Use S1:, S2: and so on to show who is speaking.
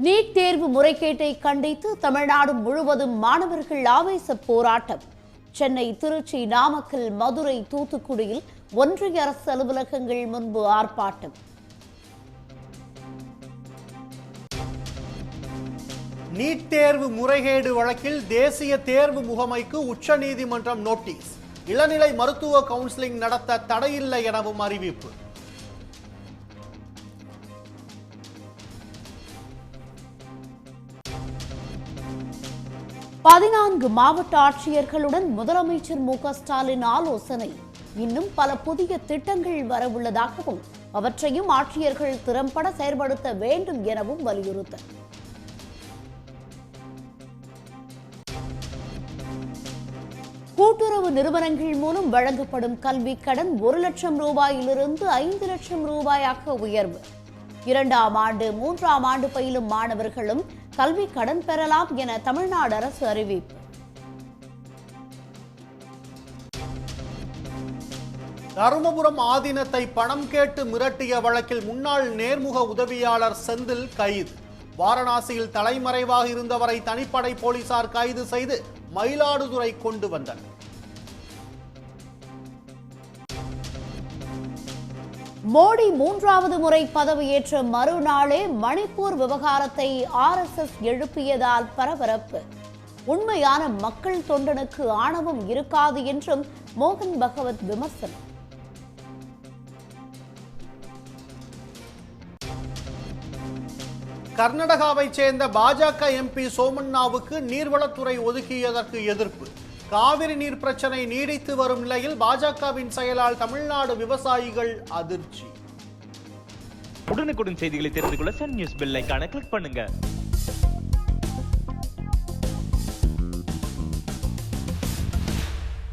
S1: NEET தேர்வு முறைகேட்டை கண்டித்து தமிழ்நாடு முழுவதும் மாணவர்கள் ஆவேச போராட்டம். சென்னை, திருச்சி, நாமக்கல், மதுரை, தூத்துக்குடியில் ஒன்றிய அரசு அலுவலகங்கள் முன்பு ஆர்ப்பாட்டம்.
S2: நீட் தேர்வு முறைகேடு வழக்கில் தேசிய தேர்வு முகமைக்கு உச்சநீதிமன்றம் நோட்டீஸ். இளநிலை மருத்துவ கவுன்சிலிங் நடத்த தடையில்லை எனவும் அறிவிப்பு.
S1: பதினான்கு மாவட்ட ஆட்சியர்களுடன் முதலமைச்சர் மு.க.ஸ்டாலின் ஆலோசனை. இன்னும் பல புதிய திட்டங்கள் வரவுள்ளதாகவும் அவற்றையும் ஆட்சியர்கள் திறம்பட செயல்படுத்த வேண்டும் எனவும் வலியுறுத்தல். கூட்டுறவு நிறுவனங்கள் மூலம் வழங்கப்படும் கல்வி கடன் 1 லட்சம் ரூபாயிலிருந்து 5 லட்சம் ரூபாயாக உயர்வு. 2ஆம் ஆண்டு 3ஆம் ஆண்டு பயிலும் மாணவர்களும் கல்வி கடன் பெறலாம் என தமிழ்நாடு அரசு அறிவிப்பு.
S2: தருமபுரம் ஆதீனத்தை பணம் கேட்டு மிரட்டிய வழக்கில் முன்னாள் நேர்முக உதவியாளர் செந்தில் கைது. வாரணாசியில் தலைமறைவாக இருந்தவரை தனிப்படை போலீசார் கைது செய்து மயிலாடுதுறை கொண்டு வந்தனர்.
S1: மோடி 3வது முறை பதவியேற்ற மறுநாளே மணிப்பூர் விவகாரத்தை RSS எழுப்பியதால் பரபரப்பு. உண்மையான மக்கள் தொண்டனுக்கு ஆணவம் இருக்காது என்றும் மோகன் பகவத் விமர்சனம்.
S2: கர்நாடகாவைச் சேர்ந்த பாஜக MP சோமண்ணாவுக்கு நீர்வளத்துறை ஒதுக்கியதற்கு எதிர்ப்பு. காவிரி நீர் பிரச்சனை நீடித்து வரும் நிலையில் பாஜகவின் செயலால் தமிழ்நாடு விவசாயிகள் அதிர்ச்சி.
S3: உடனுக்குடன் செய்திகளை தெரிந்து கொள்ள சன் நியூஸ் பெல் ஐகானை கிளிக் பண்ணுங்க.